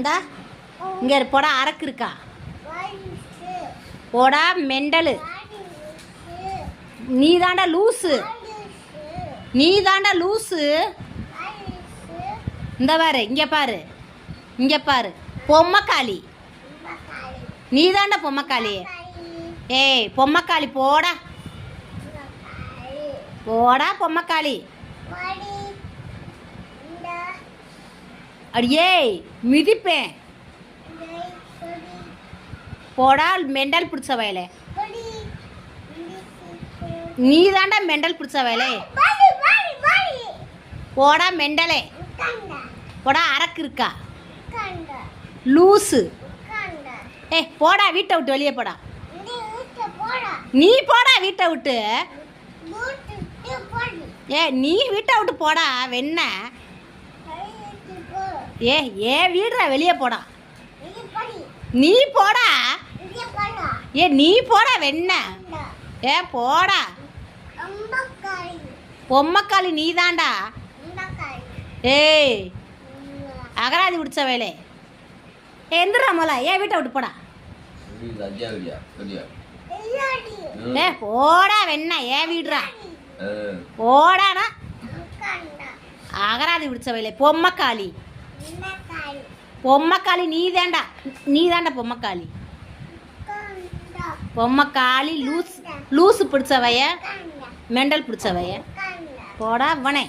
இந்தா இங்கே போடா அரக்கு இருக்கா போடா மெண்டலு நீ தாண்டா லூஸு நீ தாண்டா லூஸு இந்த பாரு இங்கே பாரு பொம்மைக்காளி நீ தாண்டா பொம்மைக்காளி ஏய் பொம்மைக்காளி போடா போடா பொம்மைக்காளி அடியே மிதிப்பேன் போடா மெண்டல் பிடிச்ச வயலே நீ தாண்டா மெண்டல் பிடிச்ச வயலே போடா மெண்டலே போடா அரக்கு இருக்கா லூஸு போடா வீட்டை விட்டு வெளியே போடா நீ போடா வீட்டை விட்டு நீ வீட்டை விட்டு போடா வெண்ண வீடுறா வெளியே போடா நீ போடா நீ போடா வெண்ண போடா பொம்மைக்காளி நீ தாண்டா அகராதி பிடிச்ச வேலை எந்திரா மோலா வீட்டை விட்டு போடா போடா வெண்ண வீடுறா போடானா அகராதி பிடிச்ச வேலை பொம்மைக்காளி நீ தாண்டா பொம்மைக்காளி லூஸ் பிடிச்சவைய மெண்டல் பிடிச்சவைய போடா வனே